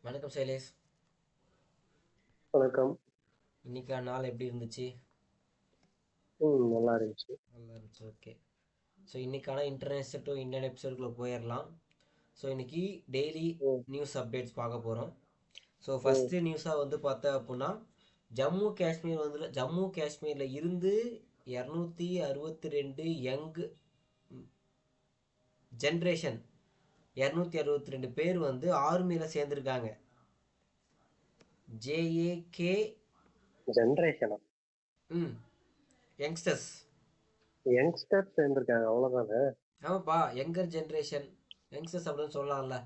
வணக்கம் சைலேஷ். வணக்கம். இன்னைக்கான நாள் எப்படி இருந்துச்சு? நல்லா இருந்துச்சு. நல்லா இருந்துச்சு. ஓகே. ஸோ இன்னைக்கான இன்டர்நேஷனல் டு இந்தியன் எபிசோடுக்குள்ள போயிடலாம். ஸோ இன்னைக்கு டெய்லி ம், நியூஸ் அப்டேட்ஸ் பார்க்க போகிறோம். ஸோ ம், ஃபஸ்ட்டு நியூஸாக வந்து பார்த்தா அப்படின்னா ஜம்மு காஷ்மீரில் இருந்து 262 யங் ஜென்ரேஷன் 262 பேர் வந்து ஆர்மியில் சேர்ந்துருக்காங்க. ஜேஏகே. ஜென்ரேஷனா? ம். யங்ஸ்டர்ஸ். யங்ஸ்டர்ஸ் சேர்ந்துருக்காங்க அவ்வளவுதானே? ஆமாப்பா, யங்கர் ஜென்ரேஷன் யங்ஸ்டர்ஸ் அப்படின்னு சொல்லலாம்ல.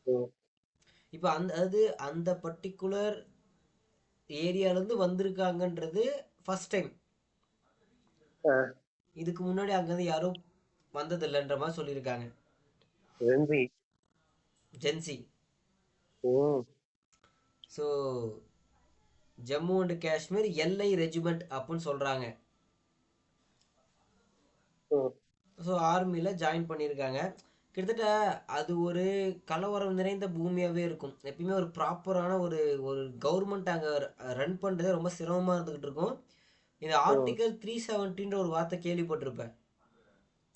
ம், இப்போ அந்த பர்டிகுலர் ஏரியாலேருந்து வந்திருக்காங்கன்றது ஃபர்ஸ்ட் டைம். ஆ, இதுக்கு முன்னாடி அங்கேருந்து யாரும் வந்ததில்லைன்ற மாதிரி சொல்லியிருக்காங்க. ஜென்சி. ஜென்சி. ம், so Jammu and Kashmir LI regiment அப்படின்னு சொல்கிறாங்க. ம், ஸோ ஆர்மியில் ஜாயின் பண்ணியிருக்காங்க. கிட்டத்தட்ட அது ஒரு கலவரம் நிறைந்த பூமியாகவே இருக்கும். எப்பயுமே ஒரு ப்ராப்பரான ஒரு ஒரு கவர்மெண்ட் அங்கே ரன் பண்ணுறதே ரொம்ப சிரமமாக இருந்துக்கிட்டு இருக்கும். இந்த ம், ஆர்டிகல் 370ன்ற ஒரு வார்த்தை கேள்விப்பட்டிருப்பேன்.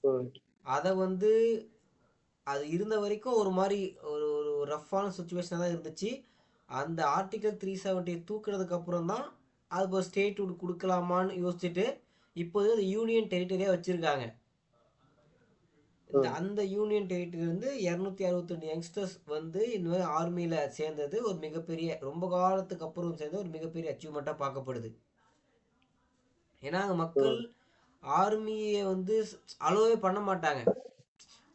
ம், அதை வந்து அது இருந்த வரைக்கும் ஒரு மாதிரி ஒரு ஒரு ரஃப்பான சுச்சுவேஷனாக தான் இருந்துச்சு. அந்த ஆர்டிகல் 370 தூக்குறதுக்கு அப்புறம் தான் அது இப்போ ஸ்டேட் கொடுக்கலாமான்னு யோசிச்சுட்டு இப்போது அது யூனியன் டெரிட்டரியாக வச்சுருக்காங்க. ம். அந்த யூனியன் டெரிட்டரி வந்து 262 யங்ஸ்டர்ஸ் வந்து இந்த மாதிரி ஆர்மியில் சேர்ந்தது ஒரு மிகப்பெரிய, ரொம்ப காலத்துக்கு அப்புறம் சேர்ந்த ஒரு மிகப்பெரிய அச்சீவ்மெண்ட்டாக பார்க்கப்படுது. ஏன்னா அங்கே மக்கள் ம், ஆர்மியை வந்து அலோவே பண்ண மாட்டாங்க.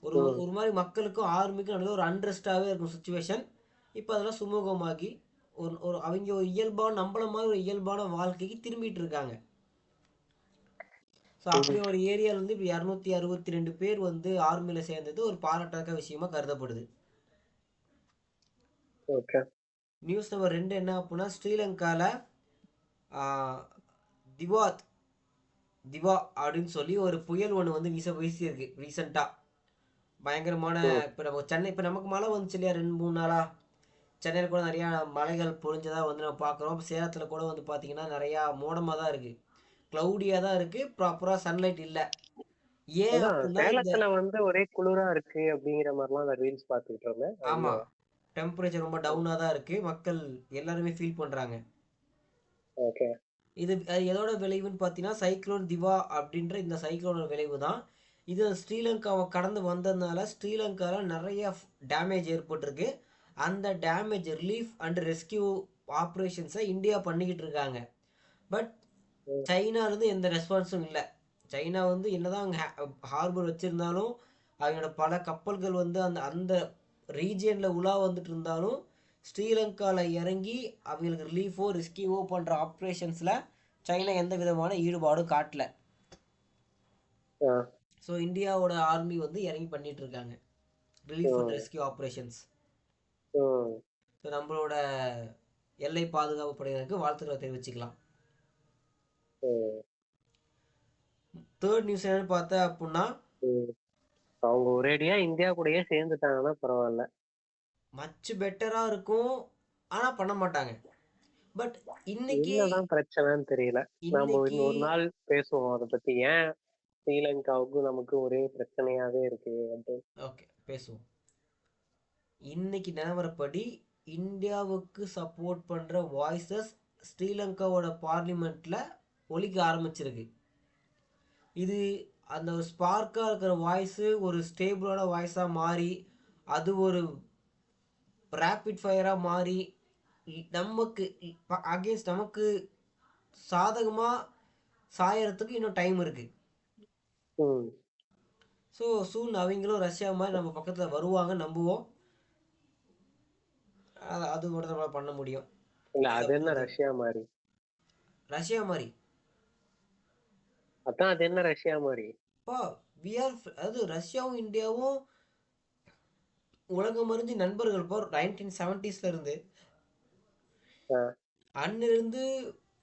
ஒரு ம். ஒரு மாதிரி மக்களுக்கும் ஆர்மிக்கும் நடுவில் ஒரு அண்ட்ரஸ்டாகவே இருக்கும் சுச்சுவேஷன். இப்போ அதெல்லாம் சுமூகமாகி ஒரு ஒரு அவங்க ஒரு இயல்பான நம்மள மாதிரி ஒரு இயல்பான வாழ்க்கைக்கு திரும்பிட்டு இருக்காங்க. ஸோ அப்படி ஒரு ஏரியாவில் வந்து இப்போ 262 பேர் வந்து ஆர்மியில் சேர்ந்தது ஒரு பாராட்டத்தக்க விஷயமா கருதப்படுது. ஓகே. நியூஸ் நம்பர் 2 என்ன அப்படின்னா, ஸ்ரீலங்காவில் திவாத் திவா அப்படின்னு சொல்லி ஒரு புயல் ஒன்று வந்து வீசியிருக்கு ரீசெண்டாக. பயங்கரமான, ம், இப்போ நம்ம சென்னை, இப்போ நமக்கு மழை வந்துச்சு இல்லையா 2 3 நாளா. சென்னையில் கூட நிறையா மலைகள் பொழிஞ்சதா வந்து நம்ம பார்க்குறோம். சேலத்தில் கூட வந்து பார்த்தீங்கன்னா நிறையா மோடமாக தான் இருக்குது, க்ளவுடியாக தான் இருக்குது, ப்ராப்பராக சன்லைட் இல்லை. ஏன் அதான் அப்படின்னா இந்த சேலத்துல ஒரே குளிரா இருக்கு அப்படிங்கிற மாதிரிலாம் நான் ரீல்ஸ் பார்த்துக்கிட்டு இருந்தேன். அது ஆமாம், டெம்பரேச்சர் ரொம்ப டவுனாக தான் இருக்குது, மக்கள் எல்லாருமே ஃபீல் பண்ணுறாங்க. ஓகே. இது எதோட விளைவுன்னு பார்த்தீங்கன்னா சைக்ளோன் திவா அப்படின்ற இந்த சைக்ளோனோட விளைவு தான். இது ஸ்ரீலங்காவை கடந்து வந்ததுனால ஸ்ரீலங்காவில் நிறைய டேமேஜ் ஏற்பட்டிருக்கு. அந்த டேமேஜ் ரிலீஃப் அண்ட் ரெஸ்கியூ ஆப்ரேஷன்ஸை இந்தியா பண்ணிக்கிட்டு இருக்காங்க. பட் ம், சைனாலேருந்து எந்த ரெஸ்பான்ஸும் இல்லை. சைனா வந்து என்னதான் அங்கே ஹார்பர் வச்சுருந்தாலும், அவங்களோட பல கப்பல்கள் வந்து அந்த அந்த ரீஜியனில் உலா வந்துட்டு இருந்தாலும், ஸ்ரீலங்காவில் இறங்கி அவங்களுக்கு ரிலீஃபோ ரெஸ்கியூவோ பண்ணுற ஆப்ரேஷன்ஸில் சைனா எந்த விதமான ஈடுபாடும் காட்டல. ஆ, ஸோ இந்தியாவோட ஆர்மி வந்து இறங்கி பண்ணிட்டு இருக்காங்க ரிலீஃப் அண்ட் ம், ரெஸ்கியூ ஆப்ரேஷன்ஸ். ம், ஸோ நம்மளோட எல்லை பாதுகாப்பு படையினருக்கு வாழ்த்துக்களை தெரிவிச்சுக்கலாம். ம், தேர்ட் நியூஸ் என்னன்னு பார்த்தா அப்படின்னா, ம். அவங்க ஒரேடியா இந்தியா கூடயே சேர்ந்துட்டாங்கன்னா பரவாயில்ல. மச் பெட்டராக இருக்கும், ஆனால் பண்ண மாட்டாங்க. பட் இன்னைக்கு என்னதான் பிரச்சனைன்னு தெரியல. நாம இன்னைக்கு இன்னொரு நாள் பேசுவோம் அதை பத்தி. ஏன் ஸ்ரீலங்காவுக்கும் நமக்கு ஒரே பிரச்சனையாவே இருக்கு அப்படின்னு. ஓகே பேசுவோம். இன்னைக்கு நிலவரப்படி இந்தியாவுக்கு சப்போர்ட் பண்ணுற வாய்ஸஸ் ஸ்ரீலங்காவோட பார்லிமெண்ட்டில் ஒலிக்க ஆரம்பிச்சிருக்கு. இது அந்த ஒரு ஸ்பார்க்காக இருக்கிற வாய்ஸு ஒரு ஸ்டேபிளான வாய்ஸாக மாறி அது ஒரு ரேப்பிட் ஃபயராக மாறி நமக்கு அகேன்ஸ்ட் நமக்கு சாதகமாக சாயறதுக்கு இன்னும் டைம் இருக்குது. ம். ஸோ சூன் அவங்களும் ரஷ்யா மாதிரி நம்ம பக்கத்தில் வருவாங்க நம்புவோம். அது மட்டும் நம்மளால் பண்ண முடியும். இல்ல, அது இதுக்கப்புறம் என்ன தான் தெரியும். ரஷ்யா மாதிரி? ரஷ்யா மாதிரி அதான், அது என்ன ரஷ்யா மாதிரி? பா விஆர், அதாவது ரஷ்யாவும் இந்தியாவும் உலகம் அறிஞ்சு நண்பர்கள். இப்போ 1970s இருந்து ஆ, அன்னிலிருந்து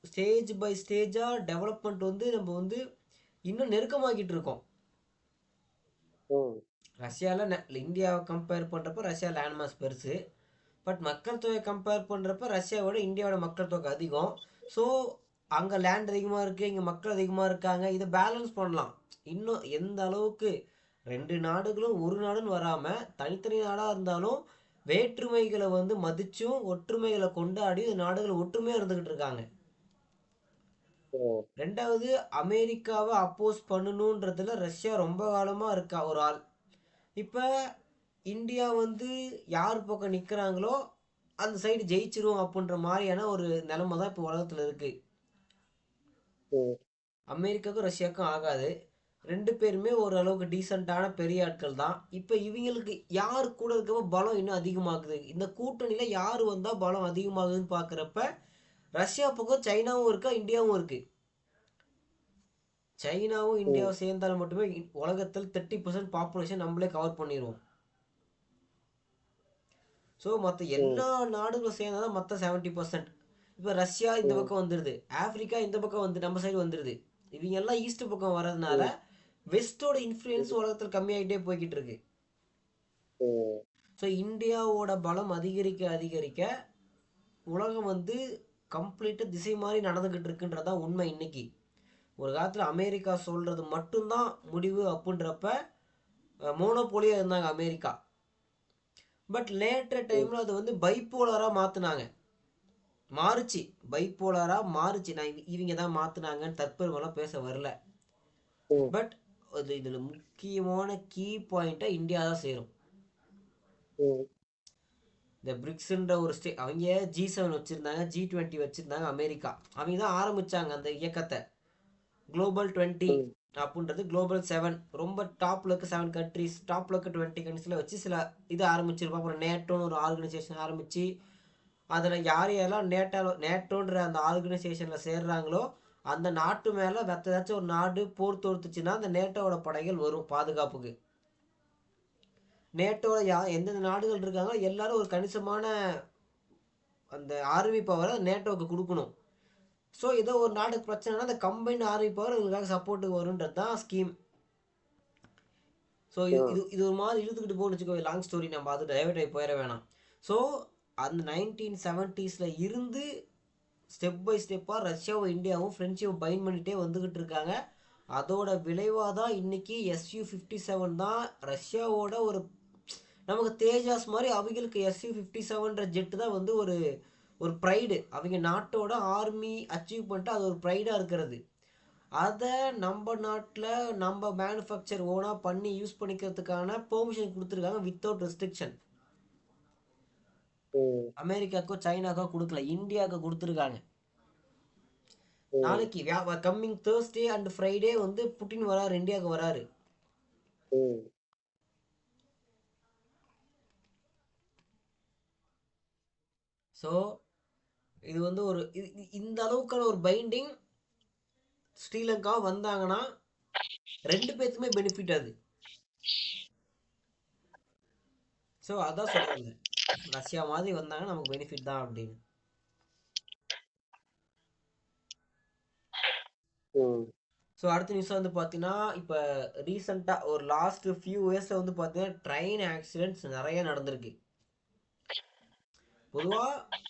ஸ்டேஜ் பை ஸ்டேஜாக டெவலப்மெண்ட் வந்து நம்ம வந்து இன்னும் நெருக்கமாக்கிட்டு இருக்கோம். ம், ரஷ்யாவில் இந்தியாவை கம்பேர் பண்ணுறப்ப ரஷ்யா லேண்ட் மாஸ் பெருசு. பட் மக்கள் தொகை கம்பேர் பண்ணுறப்ப ரஷ்யாவோட இந்தியாவோட மக்கள் தொகை அதிகம். ஸோ அங்கே லேண்ட் அதிகமாக இருக்குது, இங்கே மக்கள் அதிகமாக இருக்காங்க. இதை பேலன்ஸ் பண்ணலாம். இன்னும் எந்த அளவுக்கு ரெண்டு நாடுகளும் ஒரு நாடுன்னு வராமல் தனித்தனி நாடாக இருந்தாலும் வேற்றுமைகளை வந்து மதிச்சும் ஒற்றுமைகளை கொண்டாடி நாடுகள் ஒற்றுமையாக இருந்துக்கிட்டு இருக்காங்க. ரெண்டாவது, அமெரிக்காவை அப்போஸ் பண்ணணுன்றதுல ரஷ்யா ரொம்ப காலமாக இருக்கா ஒரு ஆள். இப்போ இந்தியா வந்து யார் பக்கம் நிற்கிறாங்களோ அந்த சைடு ஜெயிச்சிரும் அப்படின்ற மாதிரியான ஒரு நிலைமை தான் இப்போ உலகத்தில் இருக்குது. அமெரிக்காவுக்கும் ரஷ்யாவுக்கும் ஆகாது. ரெண்டு பேருமே ஓரளவுக்கு டீசெண்டான பெரிய ஆட்கள் தான். இப்போ இவங்களுக்கு யார் கூட இருக்கப்போ பலம் இன்னும் அதிகமாகுது, இந்த கூட்டணியில் யார் வந்தால் பலம் அதிகமாகுதுன்னு பார்க்குறப்ப ரஷ்யா பக்கம் சைனாவும் இருக்கா, இந்தியாவும் இருக்குது. சைனாவும் இந்தியாவும் சேர்ந்தால் மட்டுமே உலகத்தில் 30% பாப்புலேஷன் நம்மளே கவர் பண்ணிடுவோம். ஸோ மற்ற எல்லா நாடுகளும் சேர்ந்தாதான் மற்ற 70%. இப்போ ரஷ்யா இந்த பக்கம் வந்துடுது, ஆப்பிரிக்கா இந்த பக்கம் வந்து நம்ம சைடு வந்துடுது. இவங்க எல்லாம் ஈஸ்ட் பக்கம் வர்றதுனால வெஸ்டோட இன்ஃப்ளூயன்ஸ் உலகத்தில் கம்மியாகிட்டே போய்கிட்டு இருக்கு. ஸோ இந்தியாவோட பலம் அதிகரிக்க அதிகரிக்க உலகம் வந்து கம்ப்ளீட்டாக திசை மாதிரி நடந்துக்கிட்டு இருக்குன்றதான் உண்மை. இன்னைக்கு ஒரு காலத்தில் அமெரிக்கா சொல்கிறது மட்டும்தான் முடிவு அப்படின்றப்ப மோனோபோலியாக இருந்தாங்க அமெரிக்கா. பட் லேட்டர் டைமில் அது வந்து பைப்போலராக மாற்றினாங்க, மாறுச்சு, பைப்போலராக மாறுச்சு. நான் இவங்க தான் மாற்றினாங்கன்னு தற்பெருமெல்லாம் பேச வரல. பட் அது இதில் முக்கியமான கீ பாயிண்ட்டாக இந்தியா தான் சேரும். இந்த பிரிக்ஸ்ன்ற ஒரு அவங்க G7 வச்சுருந்தாங்க, G20 வச்சுருந்தாங்க அமெரிக்கா. அவங்க தான் ஆரம்பித்தாங்க அந்த இயக்கத்தை. குளோபல் 20 அப்படின்றது குளோபல் 7, ரொம்ப டாப்பில் இருக்க 7 கண்ட்ரிஸ், டாப்பில் இருக்க 20 கண்ட்ரிஸில் வச்சு சில இது ஆரம்பிச்சிருப்போம். அப்புறம் நேட்டோன்னு ஒரு ஆர்கனைசேஷன் ஆரம்பித்து அதில் யார் யாரெல்லாம் நேட்டோன்ற அந்த ஆர்கனைசேஷனில் சேர்றாங்களோ அந்த நாட்டு மேலே ஏதாச்சும் ஒரு நாடு போர் தொடுத்துச்சுன்னா அந்த நேட்டோட படைகள் வரும் பாதுகாப்புக்கு. நேட்டோட எந்தெந்த நாடுகள் இருக்காங்களோ எல்லாரும் ஒரு கணிசமான அந்த ஆர்மி பவரை நேட்டோவுக்கு கொடுக்கணும். ஸோ ஏதோ ஒரு நாடுக்கு பிரச்சனைனா அந்த கம்பைன்ட் ஆர்மி பவர் இவங்களுக்காக சப்போர்ட்டுக்கு வருன்றது தான் ஸ்கீம். ஸோ இது ஒரு மாதிரி இழுத்துக்கிட்டு போகணும்னு வச்சுக்கோ, லாங் ஸ்டோரி, நம்ம அது டைவர்ட் ஆகி போயிட வேணாம். ஸோ அந்த 1970s இருந்து ஸ்டெப் பை ஸ்டெப்பாக ரஷ்யாவும் இந்தியாவும் ஃப்ரெண்ட்ஷிப் பைண்ட் பண்ணிகிட்டே வந்துக்கிட்டு இருக்காங்க. அதோட விளைவாக தான் இன்னைக்கு Su-57 தான் ரஷ்யாவோட ஒரு நமக்கு தேஜாஸ் மாதிரி அவங்களுக்கு Su-57ன்ற ஜெட்டு தான் வந்து ஒரு ஒரு ப்ரைடு. அவங்க நாட்டோட ஆர்மி அச்சீவ் பண்ணிட்டு அது ஒரு ப்ரைடாக இருக்கிறது. அதை நம்ம நாட்டில் நம்ம மேனுஃபேக்சர் ஓனாக பண்ணி யூஸ் பண்ணிக்கிறதுக்கான பெர்மிஷன் கொடுத்துருக்காங்க வித்தவுட் ரெஸ்ட்ரிக்ஷன். அமெரிக்காக்கோ சைனாக்கோ கொடுக்கல, இந்தியாவுக்கு கொடுத்துருக்காங்க. நாளைக்கு கம்மிங் தேர்ஸ்டே அண்ட் ஃப்ரைடே வந்து புட்டின் வராரு, இந்தியாவுக்கு வராரு. ஸோ இது வந்து ஒரு இந்த அளவுக்கான ஒரு பைண்டிங் ஸ்ரீலங்கா வந்தாங்கன்னா ரெண்டு பேத்துக்குமே பெனிஃபிட் அது. ஸோ அதான் சொல்றாங்க, ரஷ்யா மாதிரி வந்தாங்கன்னா நமக்கு பெனிஃபிட் தான் அப்படின்னு. ஸோ அடுத்த நியூஸ் வந்து பார்த்தீங்கன்னா, இப்போ ரீசெண்டாக ஒரு லாஸ்ட் ஃபியூ இயர்ஸில் வந்து பார்த்தீங்கன்னா ட்ரெயின் ஆக்சிடென்ட்ஸ் நிறைய நடந்திருக்கு. பொதுவாக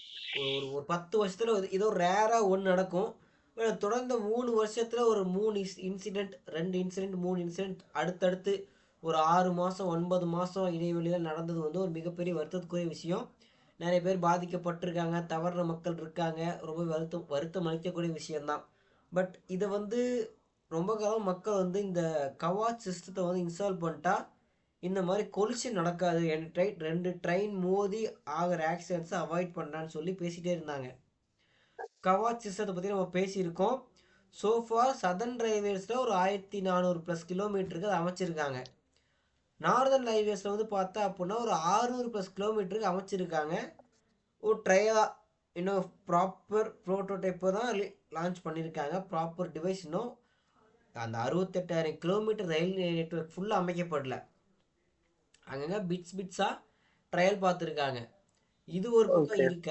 ஒரு 10 வருஷத்தில் ஏதோ ரேராக ஒன்று நடக்கும். தொடர்ந்து 3 வருஷத்தில் ஒரு 3 இன்சிடெண்ட், 2 இன்சிடெண்ட், 3 இன்சிடெண்ட் அடுத்தடுத்து ஒரு 6 மாதம் 9 மாதம் இடைவெளியில் நடந்தது வந்து ஒரு மிகப்பெரிய வருத்தத்துக்குரிய விஷயம். நிறைய பேர் பாதிக்கப்பட்டிருக்காங்க, தவறுற மக்கள் இருக்காங்க, ரொம்ப வருத்தம் அளிக்கக்கூடிய விஷயம்தான். பட் இதை வந்து ரொம்ப காலம் மக்கள் வந்து இந்த கவாச் சிஸ்டத்தை வந்து இன்ஸ்டால் பண்ணிட்டா இந்த மாதிரி கொலிஷன் நடக்காது, ரெண்டு ட்ரெயின் மோதி ஆகிற ஆக்சிடென்ட்ஸை அவாய்ட் பண்ணலான்னு சொல்லி பேசிகிட்டே இருந்தாங்க. கவாச் சிஸ்டத்தை பற்றி நம்ம பேசியிருக்கோம். சோஃபார் சதர்ன் ரயில்வேஸில் ஒரு 1400+ கிலோமீட்டருக்கு அதை அமைச்சிருக்காங்க. நார்தர்ன் ரயில்வேஸில் வந்து பார்த்தா அப்படின்னா ஒரு 600+ கிலோமீட்டருக்கு அமைச்சிருக்காங்க. ஒரு ட்ரையாக இன்னும் ப்ராப்பர் ப்ரோட்டோடைப்பை தான் லான்ச் பண்ணியிருக்காங்க. ப்ராப்பர் டிவைஸ் இன்னும் அந்த 68,000 கிலோமீட்டர் ரயில் நெட்வொர்க் ஃபுல்லாக அமைக்கப்படல. அங்கங்கே பிட்ஸாக ட்ரையல் பார்த்துருக்காங்க. இது ஒரு பக்கம் இருக்க,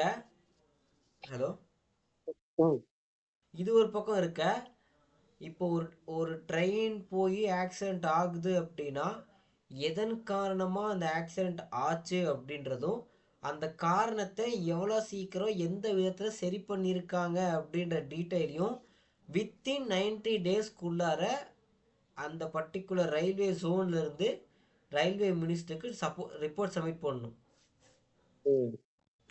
ஹலோ, இது ஒரு பக்கம் இருக்க, இப்போ ஒரு ட்ரெயின் போய் ஆக்சிடெண்ட் ஆகுது அப்படின்னா எதன் காரணமாக அந்த ஆக்சிடெண்ட் ஆச்சு அப்படின்றதும் அந்த காரணத்தை எவ்வளோ சீக்கிரம் எந்த விதத்தில் சரி பண்ணியிருக்காங்க அப்படின்ற டீட்டெயிலையும் வித்தின் 90 டேஸ்க்குள்ளார அந்த பர்டிகுலர் ரயில்வே ஜோன்லேருந்து ரயில்வே மினிஸ்டருக்கு ரிப்போர்ட் சப்மிட் பண்ணணும்.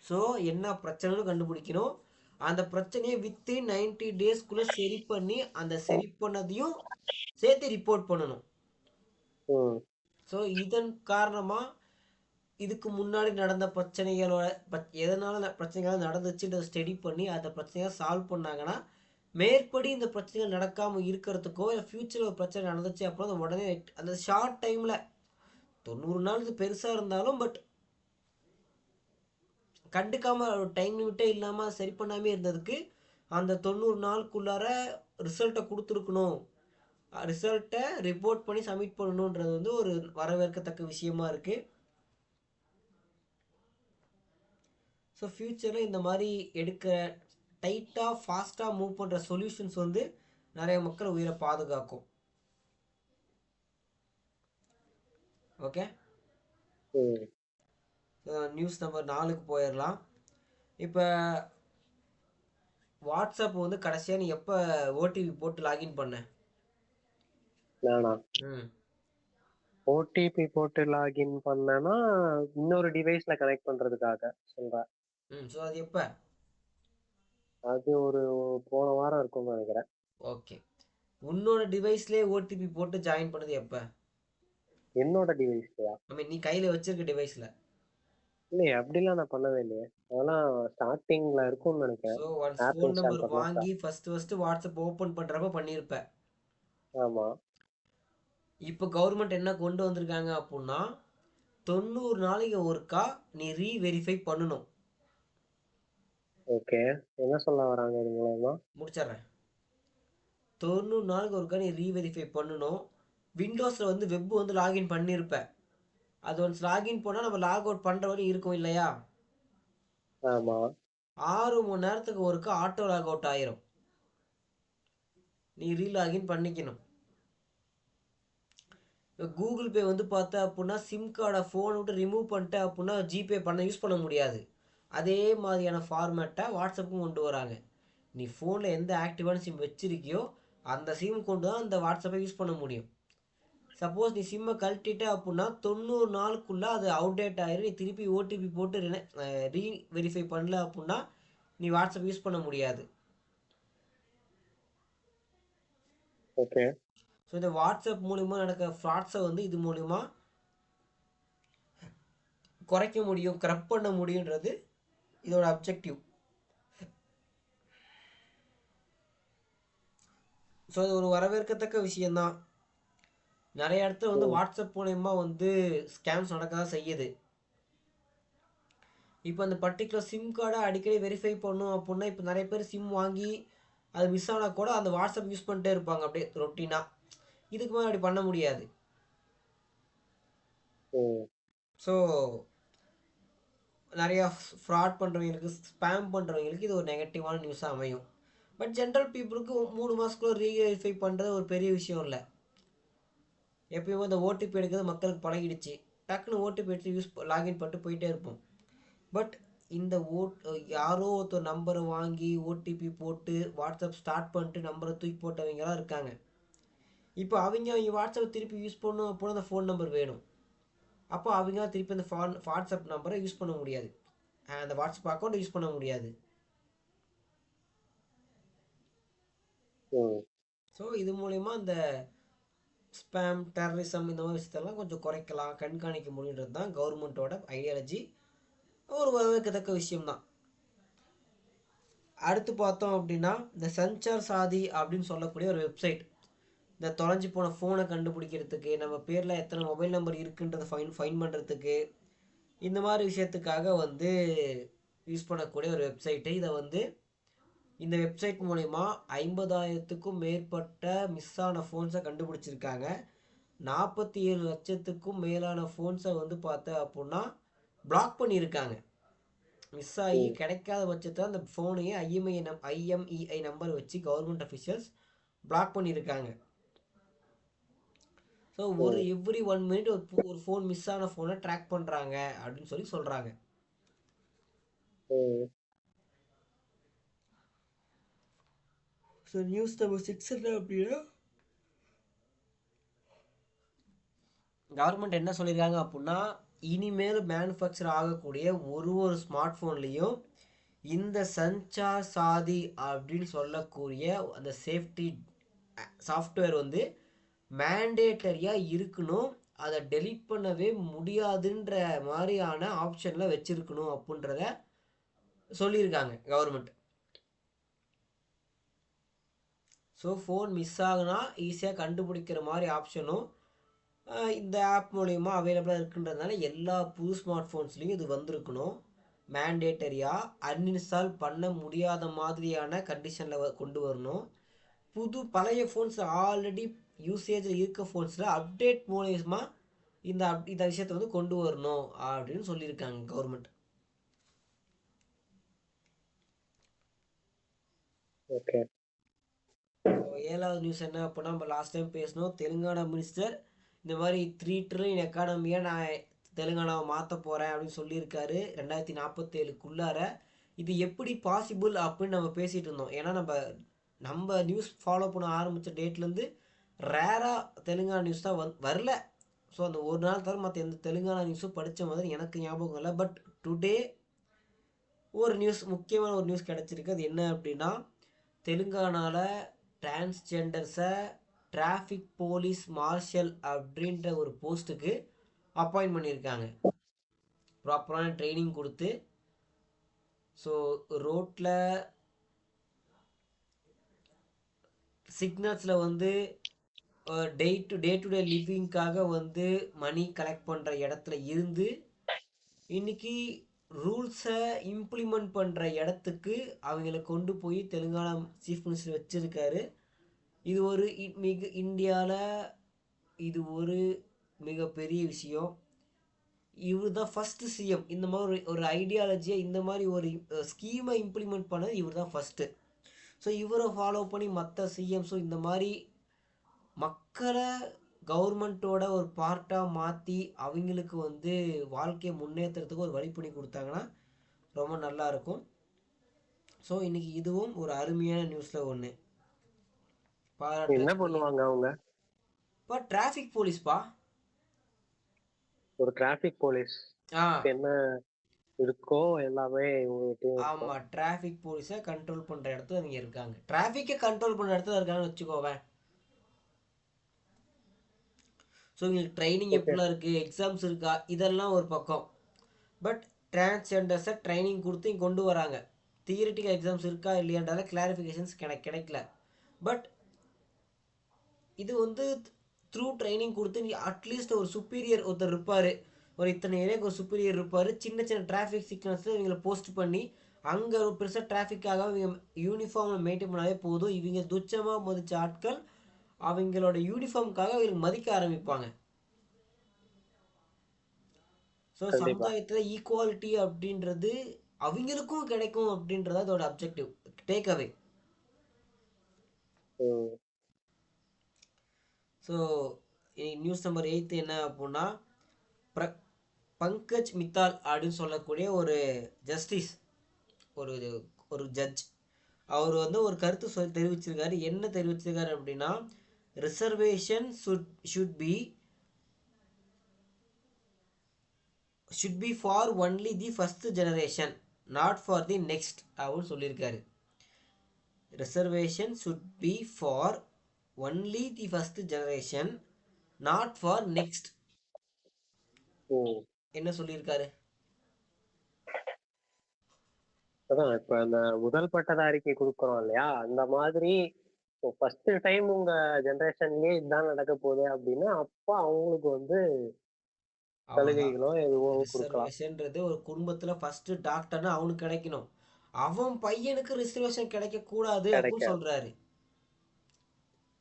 ஸோ என்ன பிரச்சனைன்னு கண்டுபிடிக்கணும். அந்த பிரச்சனையை வித்தின் 90 டேஸ்க்குள்ளே சரி பண்ணி அந்த சரி பண்ணதையும் சேர்த்து ரிப்போர்ட் பண்ணணும். ஸோ இதன் காரணமாக இதுக்கு முன்னாடி நடந்த பிரச்சனைகளோட எதனால பிரச்சனைகள் நடந்துச்சுன்றதை ஸ்டடி பண்ணி அந்த பிரச்சனைகளை சால்வ் பண்ணாங்கன்னா மேற்படி இந்த பிரச்சனைகள் நடக்காமல் இருக்கிறதுக்கோ இல்லை ஃப்யூச்சரில் ஒரு பிரச்சனை நடந்துச்சு அப்புறம் அந்த உடனே அந்த ஷார்ட் டைமில் 90 நாள் இது பெருசாக இருந்தாலும் பட் கண்டுக்காமல் டைம் லிமிட்டே இல்லாமல் சரி பண்ணாமே இருந்ததுக்கு அந்த 90 நாளுக்குள்ளார ரிசல்ட்டை கொடுத்துருக்கணும், ரிசல்ட்டை ரிப்போர்ட் பண்ணி சப்மிட் பண்ணணுன்றது வந்து ஒரு வரவேற்கத்தக்க விஷயமா இருக்குது. ஸோ ஃப்யூச்சரில் இந்த மாதிரி எடுக்கிற டைட்டாக ஃபாஸ்ட்டாக மூவ் பண்ணுற சொல்யூஷன்ஸ் வந்து நிறைய மக்கள் உயிரை பாதுகாக்கும். ஓகே, நியூஸ் நம்பர் 4க்கு போயிடலாம். இப்போ வாட்ஸ்அப் வந்து கடைசியாக நீ எப்போ ஓடிபி போட்டு லாகின் பண்ண? நானா ஓடிபி போட்டு லாகின் பண்ணேன்னா இன்னொரு டிவைஸ்ல கனெக்ட் பண்றதுக்காக சொல்றேன். ஸோ அது எப்போ? அது ஒரு போன வாரம் இருக்கும்னு நினைக்கிறேன். ஓகே, உன்னோட டிவைஸ்லேயே ஓடிபி போட்டு ஜாயின் பண்ணது எப்போ? என்னோட டிவைஸ்லையா? ஐ மீன் நீ கையில் வச்சிருக்க டிவைஸில்? இல்லையே, அப்படிலாம் நான் பண்ணவே இல்லையே. அதெல்லாம் ஸ்டார்டிங்ல இருக்கும்னு நினைக்கிறேன். ஸோ ஒன்ஸ் ஃபோன் நம்பர் வாங்கி ஃபர்ஸ்ட் வாட்ஸ்அப் ஓப்பன் பண்ணுறப்ப பண்ணியிருப்ப. ஆமா. இப்போ கவர்மெண்ட் என்ன கொண்டு வந்திருக்காங்க அப்படின்னா 90 நாளைக்கு ஒருக்கா நீ ரீவெரிஃபை பண்ணணும். ஓகே, என்ன சொல்ல வராங்க இது மூலமா? முடிச்சிடுறேன். 90 நாளுக்கு ஒருக்கா நீ ரீவெரிஃபை பண்ணணும். விண்டோஸில் வந்து வெப் வந்து லாகின் பண்ணியிருப்ப. அது ஒன்ஸ் லாகின் போனால் நம்ம லாக் அவுட் பண்ணுற வரையும் இருக்கும் இல்லையா? ஆமா. 6 மணி நேரத்துக்கு ஒருக்கா ஆட்டோ லாக் அவுட் ஆயிரும். நீ ரீலாகின் பண்ணிக்கணும். கூகுள் பே வந்து பார்த்தா அப்படின்னா சிம் கார்டை ஃபோனை விட்டு ரிமூவ் பண்ணிட்ட அப்படின்னா ஜிபே பண்ண யூஸ் பண்ண முடியாது. அதே மாதிரியான ஃபார்மேட்டை வாட்ஸ்அப்பும் கொண்டு வராங்க. நீ ஃபோனில் எந்த ஆக்டிவான சிம் வச்சிருக்கியோ அந்த சிம் கொண்டு தான் அந்த வாட்ஸ்அப்பை யூஸ் பண்ண முடியும். சப்போஸ் நீ சிம்மை கழட்டிட்ட அப்படின்னா 90 நாளுக்குள்ளே அது அவுடேட் ஆயிரும். நீ திருப்பி ஓடிபி போட்டு ரீவெரிஃபை பண்ணல அப்படின்னா நீ வாட்ஸ்அப் யூஸ் பண்ண முடியாது. ஓகே. ஸோ இந்த வாட்ஸ்அப் மூலிமா நடக்கிற ஃப்ராட்ஸை வந்து இது மூலிமா குறைக்க முடியும், கரெக்ட் பண்ண முடியுன்றது இதோட அப்ஜெக்டிவ். ஸோ அது ஒரு வரவேற்கத்தக்க விஷயந்தான். நிறைய இடத்துல வந்து வாட்ஸ்அப் மூலயமா வந்து ஸ்கேம்ஸ் நடக்க தான் செய்யுது. இப்போ அந்த பர்டிகுலர் சிம் கார்டை அடிக்கடி வெரிஃபை பண்ணும் அப்படின்னா இப்போ நிறைய பேர் சிம் வாங்கி அது மிஸ் ஆனால் கூட அந்த வாட்ஸ்அப் யூஸ் பண்ணிட்டே இருப்பாங்க அப்படியே ரொட்டீனாக. இதுக்கு மேலே அப்படி பண்ண முடியாது. ஸோ நிறையா ஃப்ராட் பண்ணுறவங்களுக்கு, ஸ்பேம் பண்ணுறவங்களுக்கு இது ஒரு நெகட்டிவான நியூஸாக அமையும். பட் ஜென்ரல் பீப்புளுக்கு 3 மாதத்துக்குள்ள ரீவெரிஃபை பண்ணுறது ஒரு பெரிய விஷயம் இல்லை. எப்பயுமே அந்த ஓடிபி எடுக்கிறது மக்களுக்கு பழகிடுச்சு. டக்குன்னு ஓடிபி எடுத்து லாகின் பண்ணிட்டு போயிட்டே இருப்போம். பட் இந்த யாரோ ஒருத்தர் நம்பரை வாங்கி ஓடிபி போட்டு வாட்ஸ்அப் ஸ்டார்ட் பண்ணிட்டு நம்பரை தூக்கி போட்டவங்களாம் இருக்காங்க. இப்போ அவங்க வாட்ஸ்அப் திருப்பி யூஸ் பண்ணணும் அப்படின்னா அந்த ஃபோன் நம்பர் வேணும். அப்போ அவங்க திருப்பி அந்த வாட்ஸ்அப் நம்பரை யூஸ் பண்ண முடியாது, அந்த வாட்ஸ்அப் அக்கௌண்ட் யூஸ் பண்ண முடியாது. ஸோ இது மூலயமா இந்த ஸ்பேம், டெரரிசம் இந்த மாதிரி விஷயத்தெல்லாம் கொஞ்சம் குறைக்கலாம், கண்காணிக்க முடியுன்றது தான் கவர்மெண்ட்டோட ஐடியாலஜி. ஒரு வரவேற்கத்தக்க விஷயம்தான். அடுத்து பார்த்தோம் அப்படின்னா இந்த சஞ்சார் சாதி அப்படின்னு சொல்லக்கூடிய ஒரு வெப்சைட், இந்த தொலைஞ்சி போன ஃபோனை கண்டுபிடிக்கிறதுக்கு, நம்ம பேரில் எத்தனை மொபைல் நம்பர் இருக்குன்றதை ஃபைன் பண்ணுறதுக்கு, இந்த மாதிரி விஷயத்துக்காக வந்து யூஸ் பண்ணக்கூடிய ஒரு வெப்சைட்டு. இதை வந்து இந்த வெப்சைட் மூலிமா 50,000க்கும் மேற்பட்ட மிஸ் ஆன ஃபோன்ஸை கண்டுபிடிச்சிருக்காங்க. 47 லட்சத்துக்கும் மேலான ஃபோன்ஸை வந்து பார்த்தா அப்படின்னா பிளாக் பண்ணியிருக்காங்க. மிஸ் ஆகி கிடைக்காத பட்சத்தில் அந்த ஃபோனையே IMEI நம்பர் வச்சு கவர்மெண்ட் அஃபிஷியல்ஸ் பிளாக் பண்ணியிருக்காங்க. ஸோ எவ்ரி 1 மினிட் ஒரு ஃபோன் மிஸ் ஆன ஃபோனை ட்ராக் பண்ணுறாங்க அப்படின்னு சொல்கிறாங்க. ம். ஸோ நியூஸ் நம்பர் 6 என்ன அப்படின்னா, கவர்மெண்ட் என்ன சொல்லியிருக்காங்க அப்படின்னா, இனிமேல் மேனுஃபேக்சர் ஆகக்கூடிய ஒரு ஸ்மார்ட் ஃபோன்லேயும் இந்த சஞ்சார் சாதி அப்படின்னு சொல்லக்கூடிய அந்த சேஃப்டி சாஃப்ட்வேர் வந்து மேண்டேட்டரியாக இருக்கணும், அதை டெலீட் பண்ணவே முடியாதுன்ற மாதிரியான ஆப்ஷனில் வச்சுருக்கணும் அப்படின்றத சொல்லியிருக்காங்க கவர்மெண்ட். ஸோ ஃபோன் மிஸ் ஆகுனா ஈஸியாக கண்டுபிடிக்கிற மாதிரி ஆப்ஷனும் இந்த ஆப் மூலயமா அவைலபிளாக இருக்குன்றதுனால எல்லா புது ஸ்மார்ட் ஃபோன்ஸ்லேயும் இது வந்திருக்கணும். மேண்டேட்டரியாக அன்இன்ஸ்டால் பண்ண முடியாத மாதிரியான கண்டிஷனில் கொண்டு வரணும். பழைய ஃபோன்ஸ் ஆல்ரெடி யூசேஜில் இருக்க ஃபோன்ஸில் அப்டேட் மூலயமா இந்த விஷயத்தை வந்து கொண்டு வரணும் அப்படின்னு சொல்லியிருக்காங்க கவர்மெண்ட். ஓகே. 7வது நியூஸ் என்ன அப்படின்னா, நம்ம லாஸ்ட் டைம் பேசணும், தெலுங்கானா மினிஸ்டர் இந்த மாதிரி 3 ட்ரில்லியன் எக்கானமியை நான் தெலுங்கானாவை மாற்ற போகிறேன் அப்படின்னு சொல்லியிருக்காரு 2047க்குள்ளார. இது எப்படி பாசிபிள் அப்படின்னு நம்ம பேசிகிட்டு இருந்தோம். ஏன்னா நம்ம நியூஸ் ஃபாலோ பண்ண ஆரம்பித்த டேட்லேருந்து ரேராக தெலுங்கானா நியூஸ் தான் வரல. ஸோ அந்த ஒரு நாள் தவிர மற்ற எந்த தெலுங்கானா நியூஸும் படித்த மாதிரி எனக்கு ஞாபகம் இல்லை. பட் டுடே ஒரு நியூஸ், முக்கியமான ஒரு நியூஸ் கிடச்சிருக்கு. அது என்ன அப்படின்னா, தெலுங்கானாவில் டிரான்ஸ்ஜெண்டர்ஸை டிராஃபிக் போலீஸ் மார்ஷல் அப்படின்ற ஒரு போஸ்ட்டுக்கு அப்பாயிண்ட் பண்ணியிருக்காங்க. ப்ராப்பரான ட்ரைனிங் கொடுத்து, ஸோ ரோட்டில் சிக்னல்ஸில் வந்து டே டு டே லிவிங்காக வந்து மணி கலெக்ட் பண்ணுற இடத்துல இருந்து இன்னைக்கு ரூல்ஸை இம்ப்ளிமெண்ட் பண்ணுற இடத்துக்கு அவங்கள கொண்டு போய் தெலுங்கானா சீஃப் மினிஸ்டர் வச்சுருக்காரு. இது ஒரு இந்தியாவில் இது ஒரு மிகப்பெரிய விஷயம். இவர் தான் ஃபஸ்ட்டு சிஎம் இந்த மாதிரி ஒரு ஐடியாலஜியை, இந்த மாதிரி ஒரு ஸ்கீமை இம்ப்ளிமெண்ட் பண்ணது இவர் தான் ஃபஸ்ட்டு. ஸோ இவரை ஃபாலோ பண்ணி மற்ற சிஎம்ஸும் இந்த மாதிரி மக்களை கவர்மெண்ட்டோட ஒரு பார்ட்டாக மாற்றி அவங்களுக்கு வந்து வாழ்க்கையை முன்னேற்றத்துக்கு ஒரு வழி பண்ணி கொடுத்தாங்கன்னா ரொம்ப நல்லாயிருக்கும். ஸோ இன்றைக்கி இதுவும் ஒரு அருமையான நியூஸில் ஒன்று. என்ன பண்ணுவாங்க அவங்க? இப்போ டிராஃபிக் போலீஸ்பா. ஒரு டிராஃபிக் போலீஸ் என்ன இருக்கோ எல்லாமே ஆமா, டிராஃபிக் போலீஸை கண்ட்ரோல் பண்ற இடத்துல அவங்க இருக்காங்க. டிராஃபிக்கை கண்ட்ரோல் பண்ற இடத்துல இருக்காங்கன்னு வச்சுக்கோவேன். ஸோ இவங்களுக்கு ட்ரைனிங் எப்படிலாம் இருக்குது, எக்ஸாம்ஸ் இருக்கா, இதெல்லாம் ஒரு பக்கம். பட் டிரான்ஸ்ஜெண்டர்ஸை ட்ரைனிங் கொடுத்து இங்கே கொண்டு வராங்க. தியரிட்டிக்கல் எக்ஸாம்ஸ் இருக்கா இல்லையான்றால கிளாரிஃபிகேஷன்ஸ் கிடைக்கல. பட் இது வந்து த்ரூ ட்ரைனிங் கொடுத்து அட்லீஸ்ட் ஒரு சுப்பீரியர் ஒருத்தர் இருப்பார், ஒரு இத்தனை ஏரியாவுக்கு ஒரு சுப்பீரியர் இருப்பார். சின்ன சின்ன டிராஃபிக் சிக்னல்ஸில் இவங்களை போஸ்ட் பண்ணி அங்கே ஒரு பெருசாக டிராஃபிக்காக இவங்க யூனிஃபார்மில் மெயின்டைன் பண்ணாலே போதும். இவங்க துச்சமாக மதித்த ஆட்கள் அவங்களோட யூனிஃபார்முக்காக அவங்களுக்கு மதிக்க ஆரம்பிப்பாங்க. ஸோ சமுதாயத்தில் ஈக்குவாலிட்டி அப்படின்றது அவங்களுக்கும் கிடைக்கும் அப்படின்றது அதோட objective, take away. So news number 8 என்ன அப்படின்னா, பங்கஜ் மித்தால் அப்படின்னு சொல்லக்கூடிய ஒரு ஜஸ்டிஸ், ஒரு ஜட்ஜ், அவர் வந்து ஒரு கருத்து தெரிவிச்சிருக்காரு. என்ன தெரிவிச்சிருக்காரு அப்படின்னா, reservation should be for only the first generation, not for the next அப்படின்னு சொல்லியிருக்காரு. Reservation should be for only the first generation, not for next. என்ன சொல்லியிருக்காரு? அதான் இப்ப அந்த முதல் பட்டதாரிக்கு கொடுக்குறோம் இல்லையா, அந்த மாதிரி ஃபர்ஸ்ட் டைம் உங்க ஜெனரேஷன்லயே இதுதான் நடக்க போகுது அப்படின்னா அப்ப அவங்களுக்கு வந்து சலுகைகளோ எதுவோ ரிசர்வேஷன்ன்றது ஒரு குடும்பத்துல ஃபர்ஸ்ட் டாக்டர்னா அவனுக்கு கிடைக்கணும், அவன் பையனுக்கு ரிசர்வேஷன் கிடைக்க கூடாது அப்படின்னு சொல்றாரு.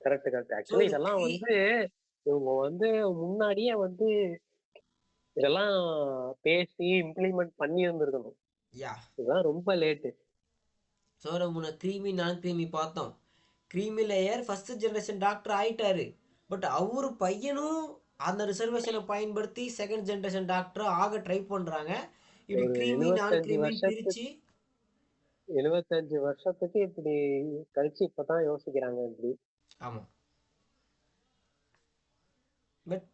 கரெக்ட். ஆக்சுவலி இதெல்லாம் வந்து இவங்க வந்து முன்னாடியே வந்து இதெல்லாம் பேசி இம்ப்ளிமெண்ட் பண்ணி இருந்திருக்கணும். இதுதான் ரொம்ப லேட்டு. ஸோ நம்ம கிரீமி நான் கிரீமி பார்த்தோம். Creamy layer first generation doctor ஆயிட்டாரு. பட் அவரு பையனும் அந்த ரிசர்வேஷனை பயன்படுத்தி செகண்ட் ஜெனரேஷன் டாக்டர் ஆக ட்ரை பண்ணுறாங்க. இப்படி ஒரு கிருமி நான் 75 கிருமின்னு வருஷத்துக்கு பிரிச்சு 75 வருஷத்துக்கு இப்படி கழிச்சு இப்பதான் யோசிக்கிறாங்க இப்படி. ஆமா. பட்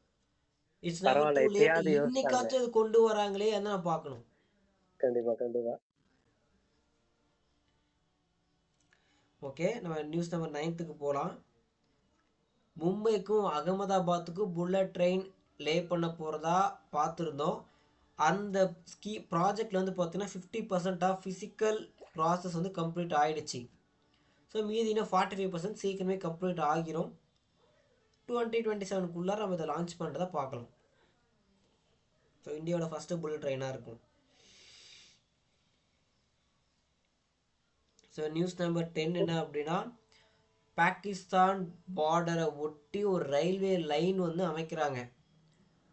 இட்ஸ் நெவர் பரவாயில்ல, டூ லேட். இப்பயாவது யோசிச்சாங்க. இன்னைக்காச்சும் அது கொண்டு வராங்களே அதான் நான் பார்க்கணும். கண்டிப்பா கண்டிப்பா. ஓகே, நம்ம நியூஸ் நம்பர் 9க்கு போகலாம். மும்பைக்கும் அகமதாபாத்துக்கும் புல்லட் ட்ரெயின் லே பண்ண போகிறதா பார்த்துருந்தோம். அந்த ப்ராஜெக்டில் வந்து பார்த்தீங்கன்னா 50% ஆஃப் ஃபிசிக்கல் ப்ராசஸ் வந்து கம்ப்ளீட் ஆகிடுச்சு. ஸோ மீதி இன்னும் 45% சீக்கிரமே கம்ப்ளீட் ஆகிரும். 2027க்குள்ளார நம்ம இதை லான்ச் பண்ணுறதை பார்க்கலாம். ஸோ இந்தியாவோட ஃபஸ்ட்டு புல்லட் ட்ரெயினாக இருக்கும். ஸோ நியூஸ் நம்பர் 10 என்ன அப்படின்னா, பாகிஸ்தான் பார்டரை ஒட்டி ஒரு ரயில்வே லைன் வந்து அமைக்கிறாங்க.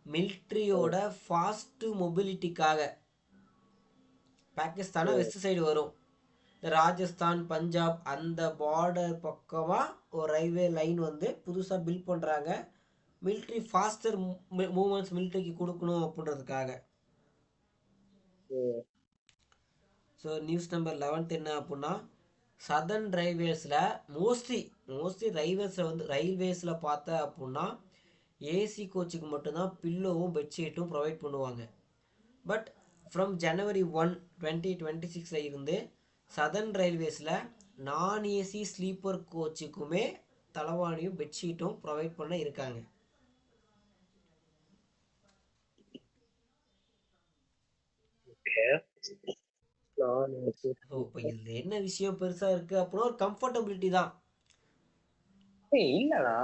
மிலிட்ரியோட ஃபாஸ்ட்டு மொபிலிட்டிக்காக. பாகிஸ்தானா வெஸ்ட் சைடு வரும், ராஜஸ்தான் பஞ்சாப் அந்த பார்டர் பக்கமாக ஒரு ரயில்வே லைன் வந்து புதுசாக பில்ட் பண்ணுறாங்க. மிலிட்ரி ஃபாஸ்டர் மூமெண்ட்ஸ் மிலிட்ரிக்கு கொடுக்கணும் அப்படின்றதுக்காக. ஸோ நியூஸ் நம்பர் 11 என்ன அப்படின்னா, சதர்ன் ரயில்வேஸில் மோஸ்ட்லி ரயில்வேஸில் பார்த்தா அப்படின்னா ஏசி கோச்சுக்கு மட்டும்தான் பில்லோவும் பெட்ஷீட்டும் ப்ரொவைட் பண்ணுவாங்க. பட் ஃப்ரம் ஜனவரி 1, 2026 இருந்து சதர்ன் ரயில்வேஸில் நான் ஏசி ஸ்லீப்பர் கோச்சுக்குமே தலைவாணியும் பெட்ஷீட்டும் ப்ரொவைட் பண்ண இருக்காங்க. ஸோ இப்போ இதில் என்ன விஷயம் பெருசாக இருக்குது அப்படின்னா ஒரு கம்ஃபர்டபிலிட்டி தான். இல்லடா,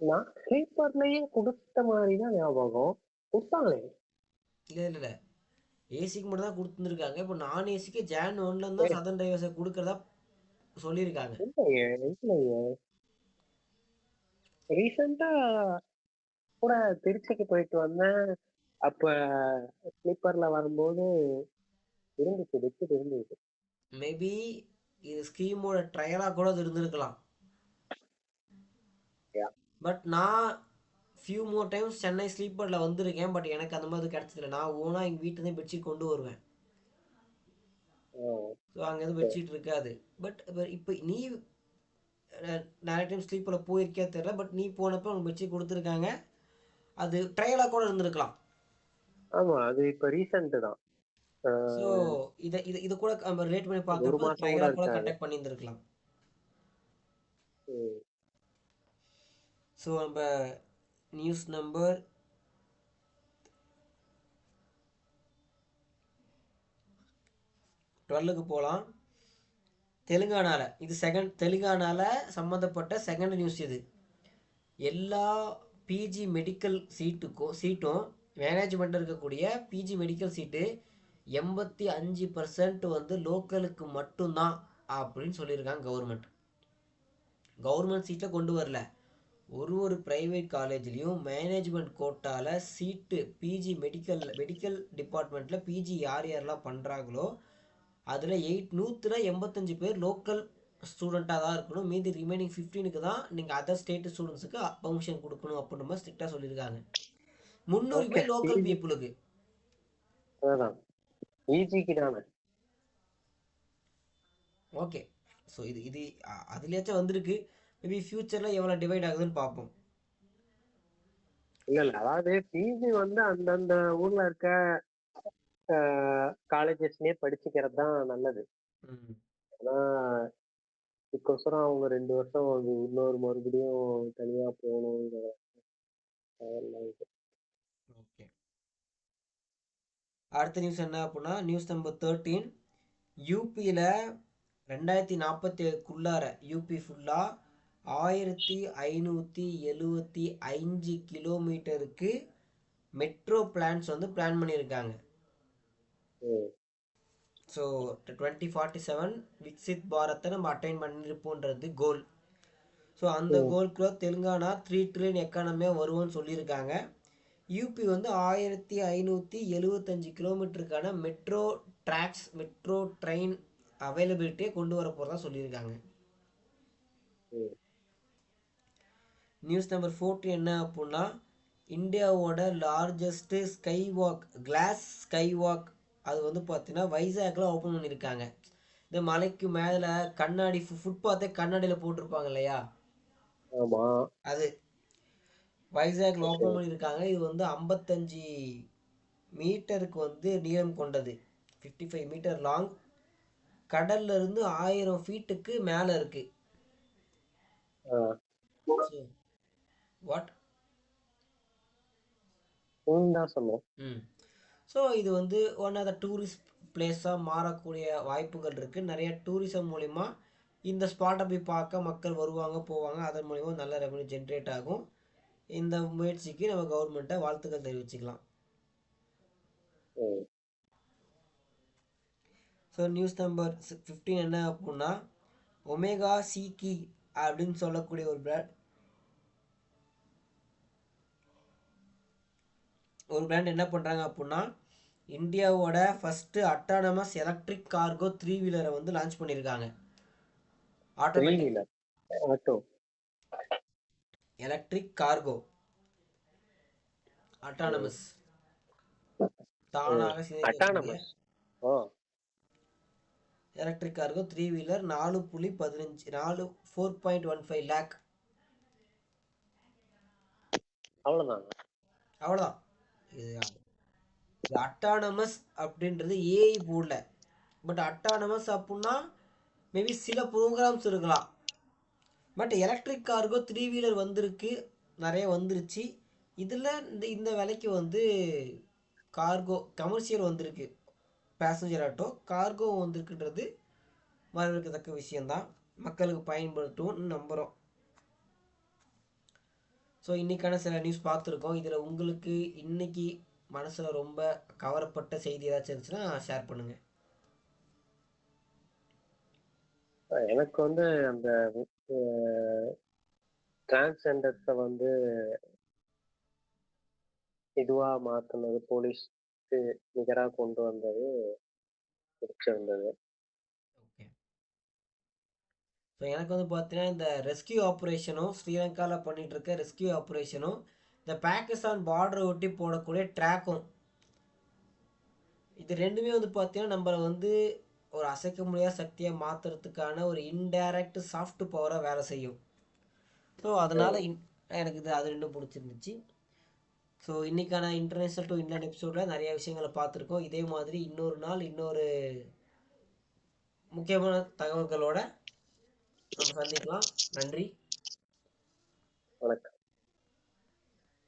நான் ஸ்லீப்பர்லயே கொடுத்த மாதிரி தான் ஞாபகம் கொடுத்தாங்களே. இல்லை ஏசிக்கு மட்டும் தான் கொடுத்துருக்காங்க. இப்போ நான் ஏசிக்கு ஜான் 1ல தான் சதர்ன் ரயில்வேஸை கொடுக்கறதா சொல்லியிருக்காங்க. இல்லையே, ரீசெண்டா கூட திருச்சிக்கு போயிட்டு வந்தேன். அப்ப ஸ்லீப்பர்ல வரும்போது இருந்துச்சு, பெட்ஷீட் இருந்துச்சு. மேபி இது ஸ்கீமோட ட்ரையலாக கூட அது இருந்திருக்கலாம். பட் நான் ஃபியூ மோர் டைம்ஸ் சென்னை ஸ்லீப்பரில் வந்திருக்கேன். பட் எனக்கு அந்த மாதிரி கிடச்சதில்ல. நான் ஓனாக எங்கள் வீட்டுலேருந்து பெட்ஷீட் கொண்டு வருவேன். ஸோ அங்கே எதுவும் பெட்ஷீட் இருக்காது. பட் இப்போ நீ நிறைய டைம் ஸ்லீப்பரில் போயிருக்கே தெரியல. பட் நீ போனப்போ உனக்கு பெட்ஷீட் கொடுத்துருக்காங்க. அது ட்ரையலாக கூட இருந்திருக்கலாம். ஆமா, அது இப்போ ரீசெண்ட் தான். ஸோ இதை கூட நம்ம ரிலேட் பண்ணி ஒரு பார்க்குறப்ப மாசம் கூட ட்ரையலாக கூட இருக்காது. கண்டக்ட் பண்ணியிருந்துருக்கலாம். ஸோ நம்ம நியூஸ் நம்பர் 12க்கு போகலாம். தெலுங்கானால சம்மந்தப்பட்ட செகண்ட் நியூஸ் இது. எல்லா பிஜி மெடிக்கல் சீட்டும் மேனேஜ்மெண்ட் இருக்கக்கூடிய பிஜி மெடிக்கல் சீட்டு 85% வந்து லோக்கலுக்கு மட்டும்தான் அப்படின்னு சொல்லியிருக்காங்க கவர்மெண்ட். கவர்மெண்ட் சீட்டை கொண்டு வரல. ஒரு ப்ரைவேட் காலேஜ்லேயும் மேனேஜ்மெண்ட் கோட்டாவில் சீட்டு பிஜி மெடிக்கல் டிபார்ட்மெண்ட்டில் பிஜி யாரெல்லாம் பண்ணுறாங்களோ அதில் 185 பேர் லோக்கல் ஸ்டூடெண்ட்டாக தான் இருக்கணும். மீதி ரிமைனிங் 15க்கு தான் நீங்கள் அதர் ஸ்டேட் ஸ்டூடெண்ட்ஸுக்கு பர்மிஷன் கொடுக்கணும் அப்படின்ற மாதிரி ஸ்ட்ரிக்டாக சொல்லியிருக்காங்க. முன்னுரிமை லோக்கல் பீப்புளுக்கு. ஓகே, ஸோ இது அதுலேயாச்சும் வந்திருக்கு. மேபி ஃபியூச்சரில் எவ்வளோ டிவைட் ஆகுதுன்னு பார்ப்போம். இல்ல அதாவது பிஜி வந்து அந்தந்த ஊர்ல இருக்க காலேஜஸ்லயே படிச்சுக்கிறது தான் நல்லது. ஆனா இதுக்கோசரம் அவங்க 2 வருஷம் இன்னொரு மறுபடியும் தனியா போகணும். ஓகே, அடுத்த நியூஸ் என்ன அப்படின்னா நியூஸ் நம்பர் 13. யூபியில் 2047க்குள்ளார யூபி ஃபுல்லாக 1575 கிலோமீட்டருக்கு மெட்ரோ பிளான்ஸ் வந்து பிளான் பண்ணியிருக்காங்க. ஸோ 2047 விக்சித் பாரத்தை நம்ம அட்டைன் பண்ணியிருப்போன்றது கோல். ஸோ அந்த கோல்குள்ள தெலுங்கானா 3 ட்ரில்லியன் எக்கானமியாக வருவோம்னு சொல்லியிருக்காங்க. யூபி வந்து 1575 கிலோமீட்டருக்கான மெட்ரோ ட்ரெயின் அவைலபிலிட்டியை கொண்டு வர போகிறதா சொல்லியிருக்காங்க. நியூஸ் நம்பர் 14 என்ன அப்படின்னா, இந்தியாவோட largest skywalk, glass skywalk, அது வந்து பார்த்தீங்கன்னா வைசாக்ல ஓப்பன் பண்ணியிருக்காங்க. இந்த மலைக்கு மேலே கண்ணாடி ஃபுட்பாத்தே கண்ணாடியில் போட்டிருப்பாங்க இல்லையா, ஆமா. அது வைசாக்ல ஓகே. ஓப்பன் பண்ணியிருக்காங்க. இது வந்து 55 மீட்டருக்கு வந்து நீளம் கொண்டது, 55 மீட்டர் லாங், கடல்ல இருந்து 1000 ஃபீட்டுக்கு மேலே இருக்கு. வாட் தான் சொன்னேன். ஸோ இது வந்து ஒன் ஆஃப் த டூரிஸ்ட் பிளேஸாக மாறக்கூடிய வாய்ப்புகள் இருக்குது. நிறைய டூரிசம் மூலிமா இந்த ஸ்பாட்டை போய் பார்க்க மக்கள் வருவாங்க போவாங்க. அதன் மூலிமா நல்ல ரெவன்யூ ஜென்ரேட் ஆகும். இந்த முயற்சிக்கு நம்ம கவர்மெண்ட்டை வாழ்த்துக்கள் தெரிவிச்சுக்கலாம். ம். ஸோ நியூஸ் நம்பர் 15 என்ன அப்படின்னா, ஒமேகா சீக்கி அப்படின்னு சொல்லக்கூடிய ஒரு பிராண்ட் என்ன பண்ணுறாங்க அப்படின்னா, இந்தியாவோட ஃபஸ்ட்டு அட்டானமஸ் எலக்ட்ரிக் கார்கோ 3 வீலரை வந்து லான்ச் பண்ணியிருக்காங்க. Automatic wheeler auto electric cargo autonomous, தானாக சிந்திக்கக்கூடிய அட்டானமஸ். ஓ, எலக்ட்ரிக் கார்கோ 3 வீலர் 4.15 லேக். அவ்வளவுதான். அவ்வளோதான். இது அட்டானமஸ் அப்படின்றது ஏஐ போடல. பட் அட்டானமஸ் அப்படின்னா மேபி சில ப்ரோக்ராம்ஸ் இருக்கலாம். பட் எலக்ட்ரிக் கார்கோ 3 வீலர் வந்திருக்கு, நிறைய வந்துருச்சு. இதில் இந்த விலைக்கு வந்து கார்கோ கமர்ஷியல் வந்திருக்கு, பேசஞ்சர் ஆட்டோ கார்கோ வந்திருக்குன்றது வரவேற்கத்தக்க விஷயந்தான். மக்களுக்கு பயன்படுத்தும் நம்புகிறோம். ஸோ இன்றைக்கான சில நியூஸ் பார்த்துருக்கோம். இதில் உங்களுக்கு இன்னைக்கு மனசில் ரொம்ப கவரப்பட்ட செய்தி ஏதாச்சும் இருந்துச்சுன்னா ஷேர் பண்ணுங்கள். எனக்கு வந்து அந்த டிரான்ஸ்ஜெண்டர்ஸை வந்து இதுவா மாத்தினது, போலீஸ்க்கு நிகராக கொண்டு வந்தது பிடிச்சிருந்தது. ஓகே. ஸோ எனக்கு வந்து பார்த்தீங்கன்னா இந்த ரெஸ்கியூ ஆப்ரேஷனும், ஸ்ரீலங்காவில் பண்ணிகிட்டு இருக்க ரெஸ்கியூ ஆப்ரேஷனும், இந்த பாகிஸ்தான் பார்டரை ஒட்டி போடக்கூடிய ட்ராக்கும், இது ரெண்டுமே வந்து பார்த்தீங்கன்னா நம்மளை வந்து ஒரு அசைக்க முடியாத சக்தியை மாற்றுறதுக்கான ஒரு இன்டைரக்ட் சாஃப்ட் பவராக வேலை செய்யும். ஸோ அதனால் எனக்கு இது அது ரெண்டும் பிடிச்சிருந்துச்சு. ஸோ இன்றைக்கான இன்டர்நேஷ்னல் டு இங்கிலாந்து எபிசோடில் நிறைய விஷயங்களை பார்த்துருக்கோம். இதே மாதிரி இன்னொரு நாள் இன்னொரு முக்கியமான தகவல்களோட நம்ம சந்திக்கலாம். நன்றி, வணக்கம்.